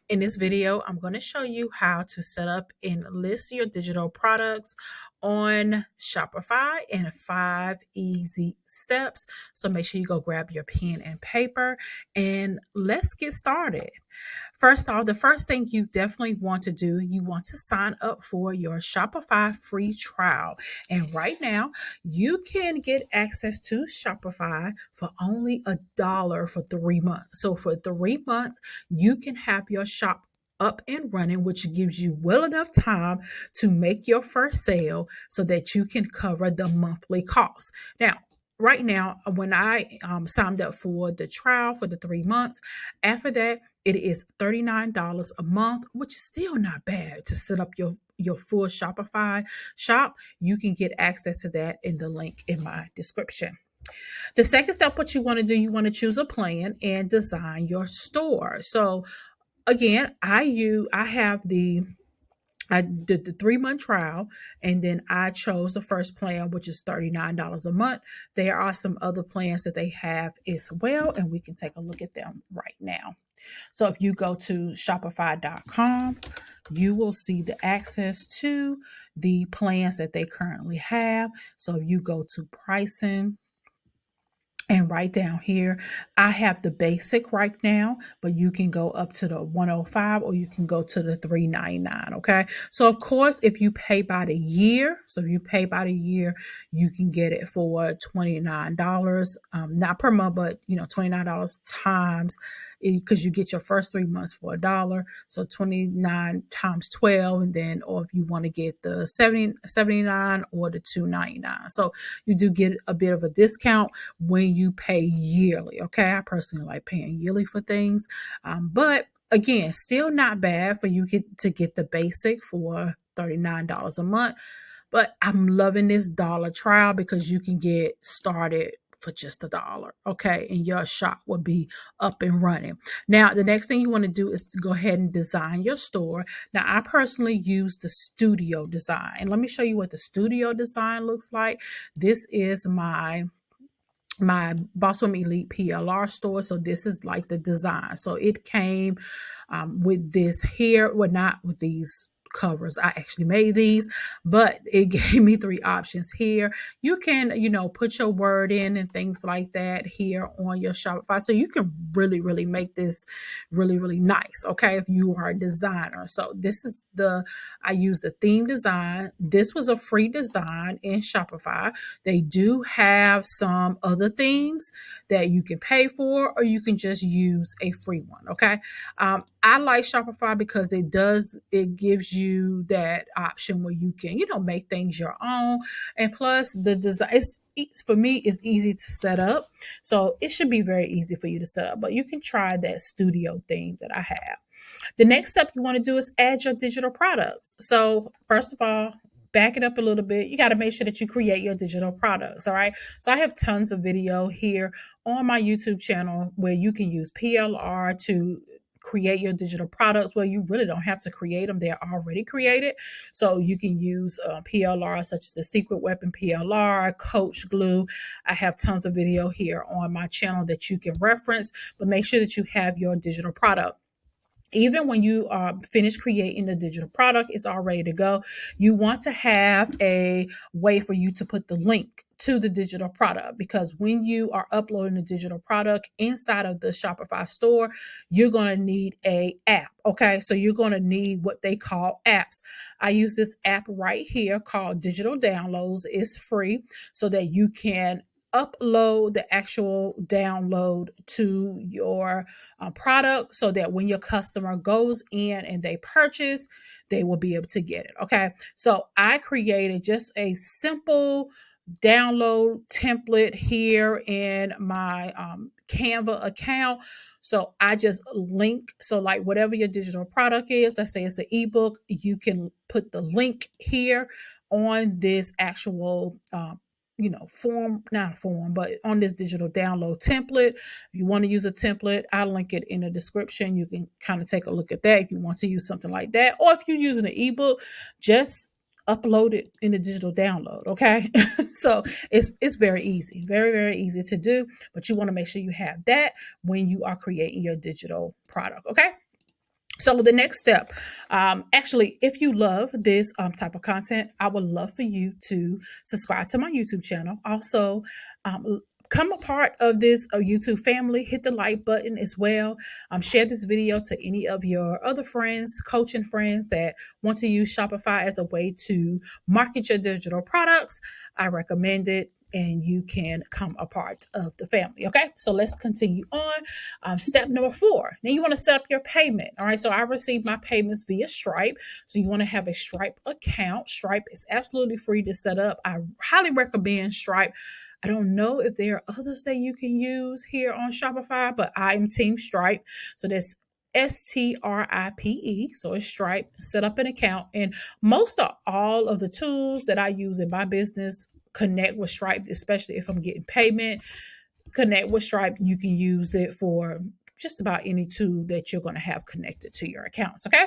In this video, I'm going to show you how to set up and list your digital products on Shopify in 5 easy steps. So make sure you go grab your pen and paper and let's get started. First off, the first thing you definitely want to do, you want to sign up for your Shopify free trial. And right now, you can get access to Shopify for only $1 for 3 months. So for 3 months, you can have your shop up and running, which gives you well enough time to make your first sale so that you can cover the monthly costs. Now, right now, when I signed up for the trial for the 3 months, after that, it is $39 a month, which is still not bad to set up your full Shopify shop. You can get access to that in the link in my description. The second step, what you want to do, you want to choose a plan and design your store. So again, I did the 3 month trial and then I chose the first plan, which is $39 a month. There are some other plans that they have as well, and we can take a look at them right now. So if you go to shopify.com, you will see the access to the plans that they currently have. So if you go to pricing, and right down here, I have the basic right now, but you can go up to the 105 or you can go to the 399. Okay. So of course, if you pay by the year, you can get it for $29, not per month, but $29 times, because you get your first 3 months for $1. So 29 times 12. And then, or if you want to get the 79 or the 299. So you do get a bit of a discount when you pay yearly. Okay. I personally like paying yearly for things. But again, still not bad for you to get the basic for $39 a month. But I'm loving this dollar trial because you can get started for just $1. Okay. And your shop will be up and running. Now, the next thing you want to do is to go ahead and design your store. Now, I personally use the studio design. And let me show you what the studio design looks like. This is my Boss Woman Elite PLR store. So this is like the design. So it came with this here. Well, not with these covers. I actually made these, but it gave me 3 options here. You can, put your word in and things like that here on your Shopify. So you can really, really make this really, really nice. Okay. If you are a designer. So I use the theme design. This was a free design in Shopify. They do have some other themes that you can pay for, or you can just use a free one. Okay. I like Shopify because it gives you that option where you can, make things your own. And plus the design, for me, it's easy to set up. So it should be very easy for you to set up, but you can try that studio theme that I have. The next step you want to do is add your digital products. So first of all, back it up a little bit. You got to make sure that you create your digital products. All right. So I have tons of video here on my YouTube channel where you can use PLR to create your digital products. Well, you really don't have to create them. They're already created. So you can use PLR such as the Secret Weapon PLR, Coach Glue. I have tons of video here on my channel that you can reference, but make sure that you have your digital product. Even when you are finished creating the digital product, it's all ready to go. You want to have a way for you to put the link to the digital product, because when you are uploading the digital product inside of the Shopify store, you're going to need a app. Okay. So you're going to need what they call apps. I use this app right here called Digital Downloads. It's free so that you can upload the actual download to your product so that when your customer goes in and they purchase, they will be able to get it. Okay. So I created just a simple download template here in my Canva account. So I just link. So like whatever your digital product is, let's say it's an ebook, you can put the link here on this actual not form, but on this digital download template. If you want to use a template, I'll link it in the description. You can kind of take a look at that if you want to use something like that. Or if you're using an ebook, just upload it in the digital download. Okay. So it's very easy, very, very easy to do, but you want to make sure you have that when you are creating your digital product. Okay. So the next step, actually, if you love this type of content, I would love for you to subscribe to my YouTube channel. Also, come a part of this YouTube family. Hit the like button as well. Share this video to any of your other friends, coaching friends that want to use Shopify as a way to market your digital products. I recommend it. And you can come a part of the family. Okay, so let's continue on. Step number 4. Now you want to set up your payment. All right. So I receive my payments via Stripe. So you want to have a Stripe account. Stripe is absolutely free to set up. I highly recommend Stripe. I don't know if there are others that you can use here on Shopify, but I am Team Stripe. So that's Stripe. So it's Stripe. Set up an account. And most of all of the tools that I use in my business connect with Stripe, especially if I'm getting payment. Connect with Stripe. You can use it for just about any tool that you're going to have connected to your accounts. Okay.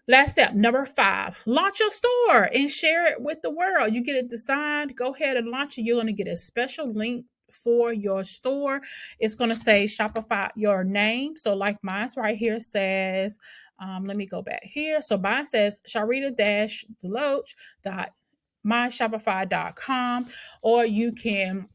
Last step, number 5, launch your store and share it with the world. You get it designed, go ahead and launch it. You're going to get a special link for your store. It's going to say Shopify, your name. So like mine's right here says, let me go back here. So mine says Sharlrita Deloatch myshopify.com, or you can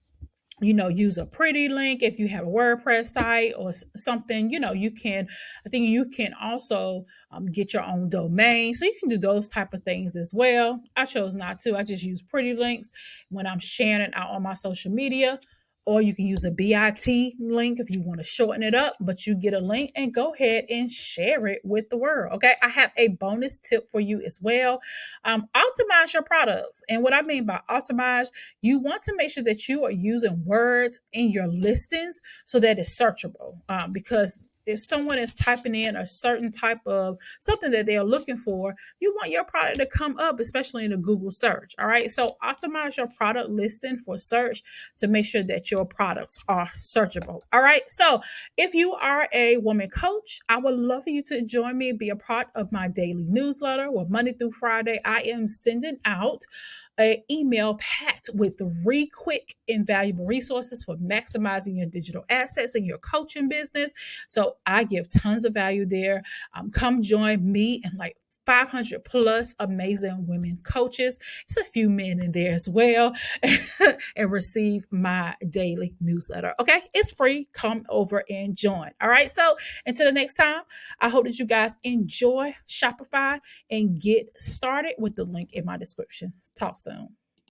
use a pretty link if you have a WordPress site or something. I think you can also get your own domain. So you can do those type of things as well. I chose not to. I just use pretty links when I'm sharing it out on my social media. Or you can use a BIT link if you want to shorten it up, but you get a link and go ahead and share it with the world. Okay. I have a bonus tip for you as well. Optimize your products. And what I mean by optimize, you want to make sure that you are using words in your listings so that it's searchable. Because if someone is typing in a certain type of something that they're looking for, you want your product to come up, especially in a Google search. All right. So optimize your product listing for search to make sure that your products are searchable. All right. So if you are a woman coach, I would love for you to join me and be a part of my daily newsletter where Monday through Friday, I am sending out an email packed with 3 quick and valuable resources for maximizing your digital assets in your coaching business. So I give tons of value there. Come join me and like 500 plus amazing women coaches. It's a few men in there as well. And receive my daily newsletter. Okay, it's free. Come over and join. All right. So until the next time, I hope that you guys enjoy Shopify and get started with the link in my description. Talk soon.